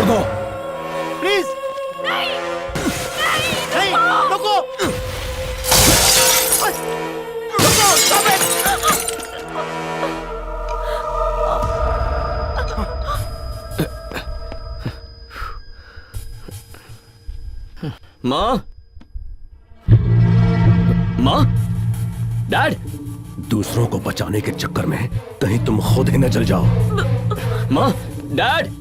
छोड़ दो प्लीज। नहीं नहीं, रुको रुको, stop it! माँ, माँ, डैड। दूसरों को बचाने के चक्कर में कहीं तुम खुद ही न जल जाओ। माँ, डैड।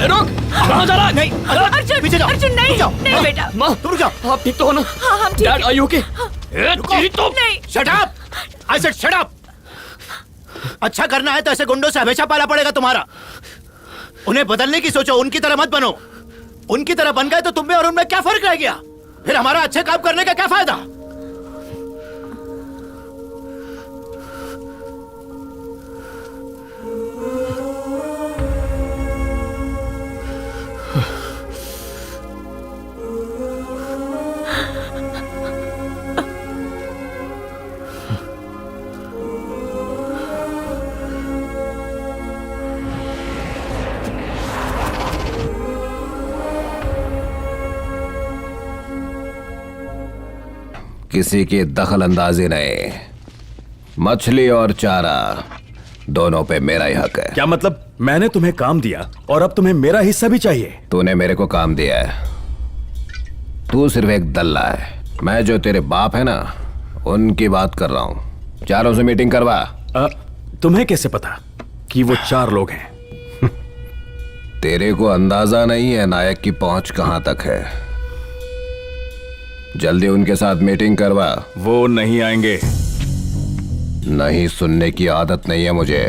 रुक, कहाँ जा रहा है? नहीं अर्जुन, पीछे जाओ, अर्जुन नहीं, जाओ, नहीं बेटा। माँ, तुम रुक जाओ। आप ठीक तो हो ना? हाँ हम ठीक डैड, हैं। Are you okay? नहीं। Shut up! I said shut up! अच्छा करना है तो ऐसे गुंडों से हमेशा पाला पड़ेगा तुम्हारा। उन्हें बदलने की सोचो, उनकी तरह मत बनो। उनकी तरह बन गए तो तुम में और उनमें क्या फर्क रह गया? फिर हमारा अच्छे काम करने का क्या फायदा? किसी की दखल अंदाजी नहीं। मछली और चारा दोनों पे मेरा ही हक है। क्या मतलब? मैंने तुम्हें काम दिया और अब तुम्हें मेरा हिस्सा भी चाहिए? तूने मेरे को काम दिया है, तू सिर्फ एक दल्ला है। मैं जो तेरे बाप है ना, उनकी बात कर रहा हूं। चारों से मीटिंग करवा। तुम्हें कैसे पता कि वो 4 लोग हैं? तेरे को अंदाजा नहीं है नायक की पहुंच कहां तक है। जल्दी उनके साथ मीटिंग करवा। वो नहीं आएंगे। नहीं सुनने की आदत नहीं है मुझे।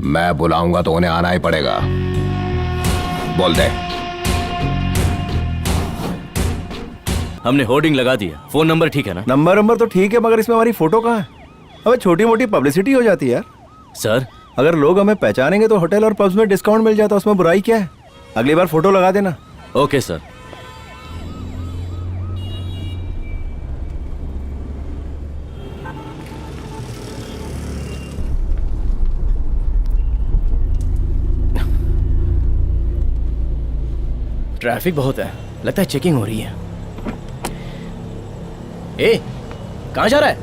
मैं बुलाऊंगा तो उन्हें आना ही पड़ेगा। बोल दे। हमने होर्डिंग लगा दिया। फोन नंबर ठीक है ना? नंबर तो ठीक है, मगर इसमें हमारी फोटो कहाँ है? अबे छोटी मोटी पब्लिसिटी हो जाती है यार। सर, अगर लोग हमें पहचानेंगे तो होटल और पब्स में डिस्काउंट मिल जाता, उसमें बुराई क्या है? अगली बार फोटो लगा देना। Okay sir. ट्रैफिक बहुत है, लगता है चेकिंग हो रही है। ए, कहाँ जा रहा है?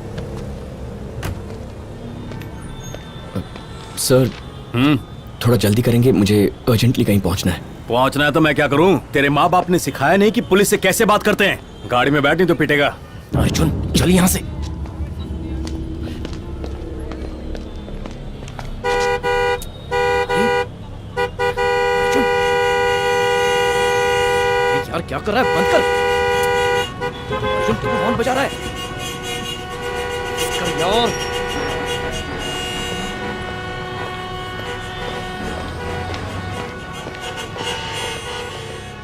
सर, थोड़ा जल्दी करेंगे, मुझे अर्जेंटली कहीं पहुंचना है। पहुंचना है तो मैं क्या करूं? तेरे माँ बाप ने सिखाया नहीं कि पुलिस से कैसे बात करते हैं। गाड़ी में बैठ नहीं तो पिटेगा। अर्जुन, चल यहाँ से। अर्जुन, यार क्या कर रहा है? बंद कर। अर्जुन, तू हॉर्न बजा रहा है। कर यार।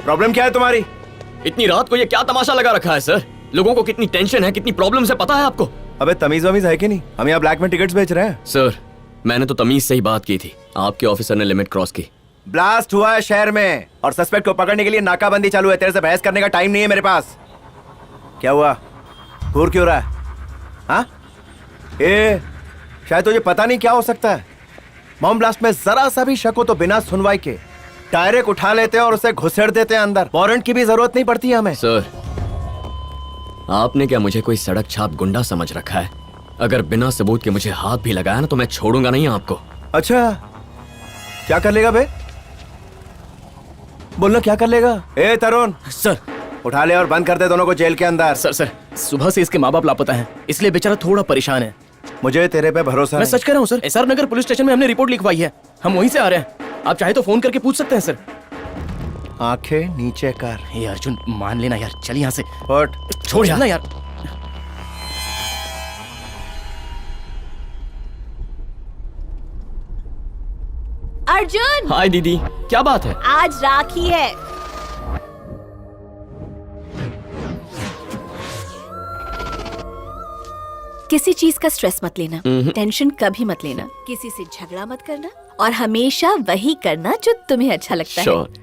प्रॉब्लम क्या है तुम्हारी? इतनी रात को ये क्या तमाशा लगा रखा है सर? लोगों को कितनी टेंशन है, कितनी प्रॉब्लम है, पता है आपको? अबे तमीज वमीज है कि नहीं? हम यहाँ ब्लैक में टिकट्स बेच रहे हैं। सर, मैंने तो तमीज से ही बात की थी। आपके ऑफिसर ने लिमिट क्रॉस की। ब्लास्ट हुआ है शहर में और सस्पेक्ट को पकड़ने के लिए नाकाबंदी चालू है। तेरे से बहस करने का टाइम नहीं है मेरे पास। क्या हुआ? घूर क्यों रहा है? हाँ? शायद तुझे पता नहीं क्या हो सकता है। बम ब्लास्ट में जरा सा भी शक हो तो बिना सुनवाई के डायरेक्ट उठा लेते हैं और उसे घुसेड़ देते हैं अंदर। वारंट की भी जरूरत नहीं पड़ती हमें। सर, आपने क्या मुझे कोई सड़क छाप गुंडा समझ रखा है? अगर बिना सबूत के मुझे हाथ भी लगाया ना तो मैं छोड़ूंगा नहीं आपको। अच्छा, क्या कर लेगा बे? बोलना क्या कर लेगा? ए तरुण, सर, उठा ले और बंद कर दे दोनों को जेल के अंदर। सर, सुबह से इसके माँ बाप लापता हैं, इसलिए बेचारा थोड़ा परेशान है। मुझे तेरे पे भरोसा मैं नहीं। सच कह रहा हूँ सर। एसआर नगर पुलिस स्टेशन में हमने रिपोर्ट लिखवाई है। हम वहीं से आ रहे हैं। आप चाहे तो फोन करके पूछ सकते हैं सर। आंखें नीचे कर। हे अर्जुन, मान लेना यार, चल यहाँ से। हट। छोड़ यार ना यार। अर्जुन, हाय दीदी, क्या बात है? आज राखी है। किसी चीज का स्ट्रेस मत लेना, टेंशन कभी मत लेना, किसी से झगड़ा मत करना और हमेशा वही करना जो तुम्हें अच्छा लगता है। श्योर।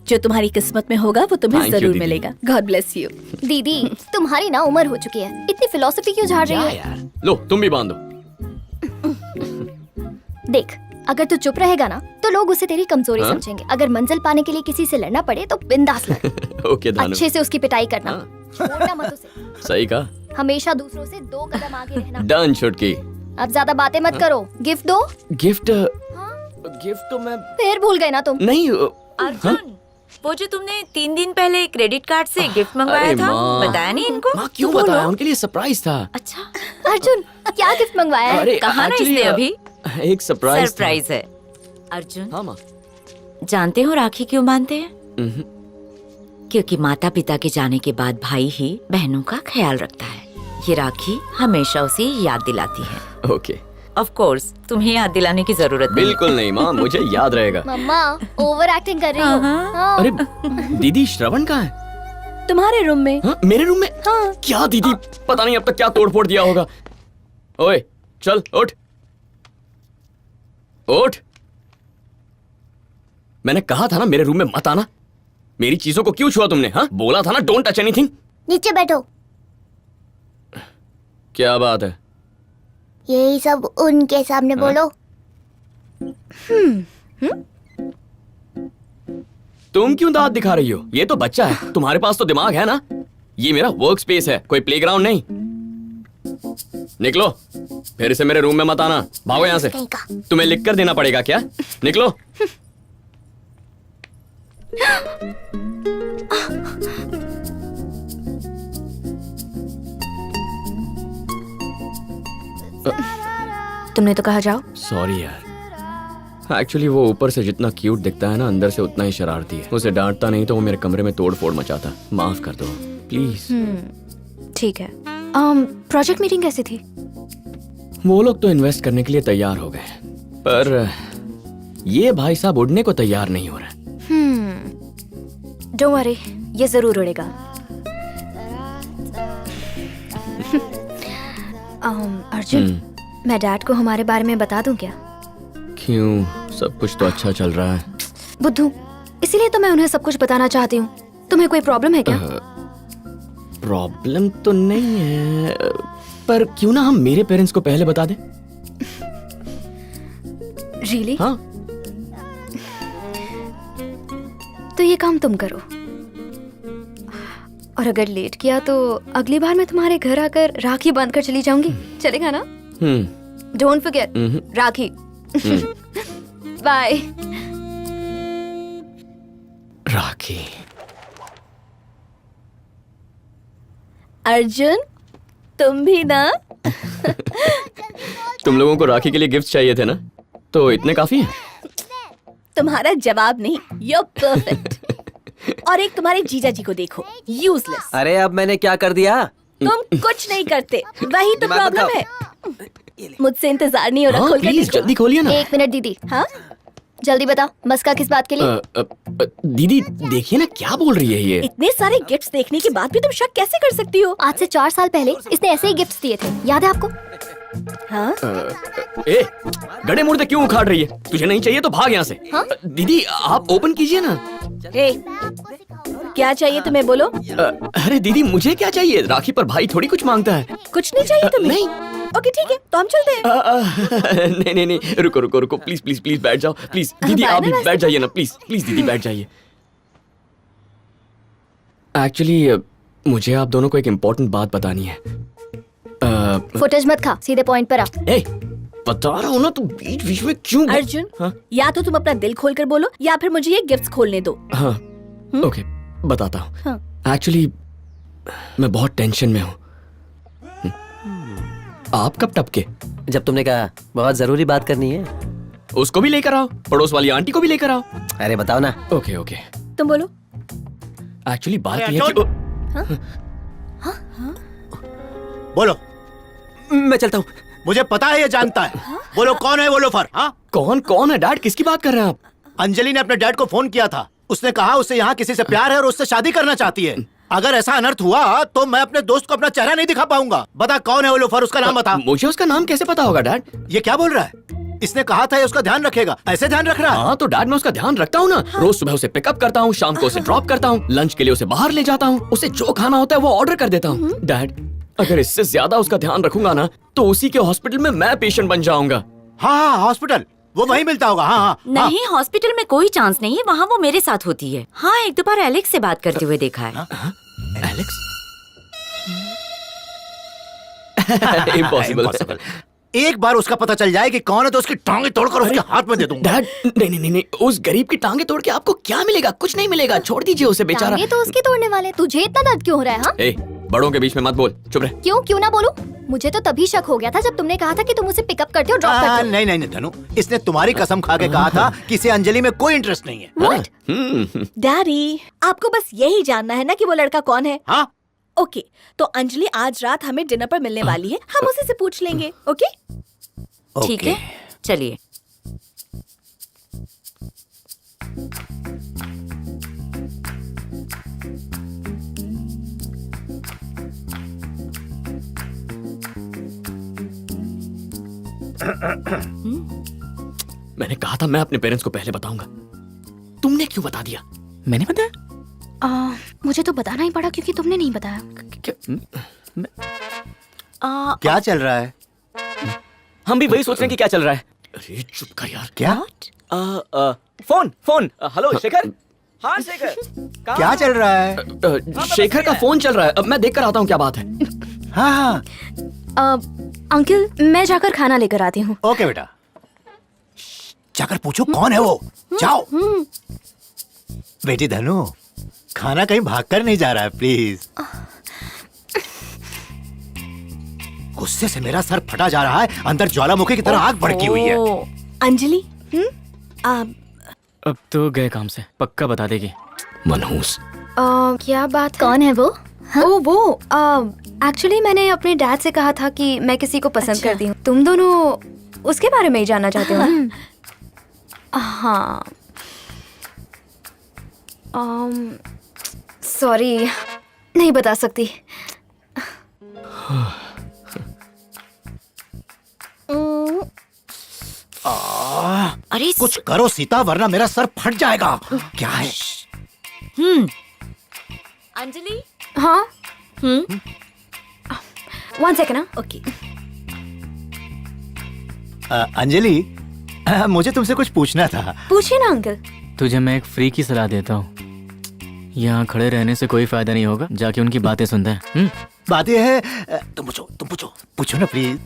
जो तुम्हारी किस्मत में होगा वो तुम्हें Thank you, जरूर दीदी। मिलेगा। God bless you. दीदी तुम्हारी ना उम्र हो चुकी है, इतनी फिलोसफी क्यों झाड़ रही क्या है? यार, लो तुम भी बांधो। देख, अगर तू चुप रहेगा ना तो लोग उसे तेरी कमजोरी हाँ? समझेंगे। अगर मंजिल पाने के लिए किसी से लड़ना पड़े तो बिंदास लड़। ओके दानव, अच्छे से उसकी पिटाई करना, हाँ। छोड़ना मत उसे। सही कहा। हमेशा दूसरों से 2 कदम आगे रहना। डन छुटकी। अब ज्यादा बातें मत करो, गिफ्ट दो। गिफ्ट हाँ? गिफ्ट तो मैं फिर भूल गए ना तुम। नहीं। अर्जुन, वो जो तुमने 3 दिन पहले क्रेडिट कार्ड से गिफ्ट मंगवाया अरे था, माँ। बताया नहीं इनको? माँ क्यों बोलो। बताया? उनके लिए सरप्राइज था। अच्छा, अर्जुन क्या गिफ्ट मंगवाया है? अरे कहा ना actually, इसने अभी? एक सरप्राइज सरप्राइज है। अर्जुन, हाँ माँ। जानते हो राखी क्यों बांधते हैं? हम्म, क्योंकि माता पिता के जाने के बाद भाई ही बहनों का ख्याल रखता है। ये राखी हमेशा उसे याद दिलाती है। ओके। ऑफ कोर्स तुम्हें याद दिलाने की जरूरत नहीं। बिल्कुल नहीं माँ, मुझे याद रहेगा। मम्मा ओवर एक्टिंग कर रही हो। हाँ। हाँ। अरे दीदी, श्रवण कहाँ है? तुम्हारे रूम में। हाँ, मेरे रूम में? हाँ। क्या दीदी, पता नहीं अब तक क्या तोड़ फोड़ दिया होगा। ओए चल उठ उठ। मैंने कहा था ना मेरे रूम में मत आना। मेरी चीजों को क्यों छुआ तुमने? हाँ, बोला था ना डोंट टच एनीथिंग। नीचे बैठो। क्या बात है? यही सब उनके सामने बोलो। तुम क्यों दांत दिखा रही हो? ये तो बच्चा है, तुम्हारे पास तो दिमाग है ना। ये मेरा वर्क स्पेस है, कोई प्लेग्राउंड नहीं। निकलो, फिर से मेरे रूम में मत आना। भागो यहाँ से। कहीं का। तुम्हें लिख कर देना पड़ेगा क्या? निकलो। तुमने तो कहा जाओ। सॉरी यार, एक्चुअली वो ऊपर से जितना क्यूट दिखता है ना, अंदर से उतना ही शरारती है। उसे डांटता नहीं तो वो मेरे कमरे में तोड़ फोड़ मचाता। माफ कर दो प्लीज। ठीक है। प्रोजेक्ट मीटिंग कैसी थी? वो लोग तो इन्वेस्ट करने के लिए तैयार हो गए, पर ये भाई साहब उड़ने को तैयार नहीं हो रहे। डोंट वरी, ये जरूर उड़ेगा। अर्जुन, मैं डैड को हमारे बारे में बता दूं क्या? क्यों? सब कुछ तो अच्छा चल रहा है। बुद्धू, इसीलिए तो मैं उन्हें सब कुछ बताना चाहती हूँ। तुम्हें कोई प्रॉब्लम है क्या? प्रॉब्लम तो नहीं है, पर क्यों ना हम मेरे पेरेंट्स को पहले बता दें। रियली? हाँ, तो ये काम तुम करो, और अगर लेट किया तो अगली बार मैं तुम्हारे घर आकर राखी बांधकर चली जाऊंगी। चलेगा ना? Don't forget rakhi. बाय। राखी। अर्जुन, तुम भी ना? तुम लोगों को राखी के लिए गिफ्ट चाहिए थे ना, तो इतने काफी हैं। तुम्हारा जवाब नहीं, you're perfect। और एक तुम्हारे जीजा जी को देखो, यूजलेस। अरे अब मैंने क्या कर दिया? तुम कुछ नहीं करते, वही तो दिमाग मत प्रॉब्लम है। मुझसे इंतजार नहीं हो रहा, हाँ खोल कर प्लीज देखो। जल्दी खोलिए ना। 1 मिनट दीदी, हाँ? जल्दी बताओ मस्का किस बात के लिए? दीदी देखिए ना क्या बोल रही है ये। इतने सारे गिफ्ट्स देखने के बाद भी तुम शक कैसे कर सकती हो? आज से 4 साल पहले इसने ऐसे ही गिफ्ट्स दिए थे, याद है आपको? हाँ? ए, गड़े मुर्दे क्यों उखाड़ रही है? तुझे नहीं चाहिए तो भाग यहाँ से। हाँ? दीदी आप ओपन कीजिए ना। ए, क्या चाहिए तुम्हें, बोलो। अरे दीदी मुझे क्या चाहिए? राखी पर भाई थोड़ी कुछ मांगता है। कुछ नहीं चाहिए तुम्हें? नहीं। ओके ठीक है, तो हम चलते हैं। नहीं नहीं नहीं, रुको रुको रुको, प्लीज प्लीज प्लीज बैठ जाओ प्लीज। दीदी बाय आप ना भी रास्ते बैठ जाइए ना, प्लीज प्लीज दीदी बैठ जाइए। एक्चुअली मुझे आप दोनों को एक इम्पोर्टेंट बात बतानी है। फुटेज मत खा, सीधे पॉइंट पर आ। ए, बता रहा हूँ ना, तू बीच बीच में क्यों? अर्जुन, हाँ? या तो तुम अपना दिल खोलकर बोलो या फिर मुझे ये गिफ्ट्स खोलने दो। हाँ ओके, बताता हूँ। हाँ। एक्चुअली मैं बहुत टेंशन में हूँ। आप कब टपके? जब तुमने कहा बहुत जरूरी बात करनी है। उसको भी लेकर आओ, पड़ोस वाली आंटी को भी लेकर आओ। अरे बताओ ना। ओके ओके, तुम बोलो। एक्चुअली बात अरे ये है कि बोलो। मैं चलता हूँ। मुझे पता है, ये जानता है। बोलो कौन है वो लोफर? हाँ, कौन कौन है? डैड किसकी बात कर रहे हैं आप? अंजलि ने अपने डैड को फोन किया था। उसने कहा उससे यहाँ किसी से प्यार है और उससे शादी करना चाहती है। अगर ऐसा अनर्थ हुआ तो मैं अपने दोस्त को अपना चेहरा नहीं दिखा पाऊंगा। बता कौन है वो लोफर, उसका नाम बता। मुझे उसका नाम कैसे पता होगा डैड? ये क्या बोल रहा है? इसने कहा था ये उसका ध्यान रखेगा, ऐसे ध्यान रख रहा है? हाँ तो डैड मैं उसका ध्यान रखता हूँ ना। रोज सुबह उसे पिकअप करता हूँ, शाम को उसे ड्रॉप करता हूँ, लंच के लिए उसे बाहर ले जाता हूँ, उसे जो खाना होता है वो ऑर्डर कर देता हूँ। डैड अगर इससे ज्यादा उसका ध्यान रखूंगा ना तो उसी के हॉस्पिटल में मैं पेशेंट बन जाऊंगा। हाँ हॉस्पिटल, वो वहीं मिलता होगा। हाँ हाँ नहीं, हॉस्पिटल में कोई चांस नहीं है, वहाँ वो मेरे साथ होती है। हाँ, एक दो बार एलेक्स से बात करते हुए देखा है। एलेक्स? इम्पॉसिबल। एक बार उसका पता चल जाए कि कौन है तो उसकी टांगे तोड़कर उसके हाथ में दे दूंगा। डैड नहीं, उस गरीब की टांगे तोड़ के आपको क्या मिलेगा? कुछ नहीं मिलेगा, छोड़ दीजिए उसे बेचारा। ये तो उसके तोड़ने वाले, तुझे इतना दर्द क्यों हो रहा है? हाँ ए, बड़ों के बीच में मत बोल, चुप रह। क्यों ना बोलूं? मुझे तो तभी शक हो गया था जब तुमने कहा था कि तुम उसे पिकअप करते हो, ड्रॉप करते हो। नहीं धनु, इसने तुम्हारी कसम खा के कहा था कि इसे अंजलि में कोई इंटरेस्ट नहीं है। What? डैडी, आपको बस यही जानना है ना कि वो लड़का कौन है? हाँ ओके, तो अंजलि आज रात हमें डिनर पर मिलने वाली है, हम उसी से पूछ लेंगे। ओके ठीक है, चलिए। मैंने कहा था मैं अपने पेरेंट्स को पहले बताऊंगा, तुमने क्यों बता दिया? मैंने बताया? मुझे तो बताना ही पड़ा क्योंकि तुमने नहीं बताया। क्या चल रहा है? हम भी वही सोच रहे हैं कि क्या चल रहा है। अरे चुप कर यार। क्या फोन हेलो शेखर। हाँ शेखर, क्या चल रहा है? शेखर का फोन चल रहा है, अब मैं देख कर आता हूँ क्या बात है। हाँ अंकल मैं जाकर खाना लेकर आती हूँ। ओके बेटा, जाकर पूछो कौन है वो। जाओ बेटी धनु, खाना कहीं भागकर नहीं जा रहा है, प्लीज। गुस्से से मेरा सर फटा जा रहा है, अंदर ज्वालामुखी की तरह आग भड़की हुई है। अंजलि, अब तो गए काम से, पक्का बता देगी। मनहूस। क्या बात है? कौन है वो? ओ वो एक्चुअली मैंने अपने डैड से कहा था कि मैं किसी को पसंद करती हूँ। तुम दोनों उसके बारे में ही जानना चाहते हो ना? हाँ सॉरी, नहीं बता सकती। अरे कुछ करो सीता, वरना मेरा सर फट जाएगा। क्या है? अंजलि। हाँ 1 सेकेंड। ना ओके। अंजलि, मुझे तुमसे कुछ पूछना था। पूछिए ना अंकल। तुझे मैं एक फ्री की सलाह देता हूँ, यहाँ खड़े रहने से कोई फायदा नहीं होगा, जाके उनकी बातें सुनते हैं। बात यह है, तुम पूछो ना प्लीज।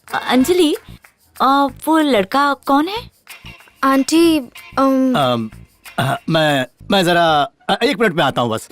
अंजलि, वो लड़का कौन है? आंटी मैं जरा 1 मिनट में आता हूँ बस।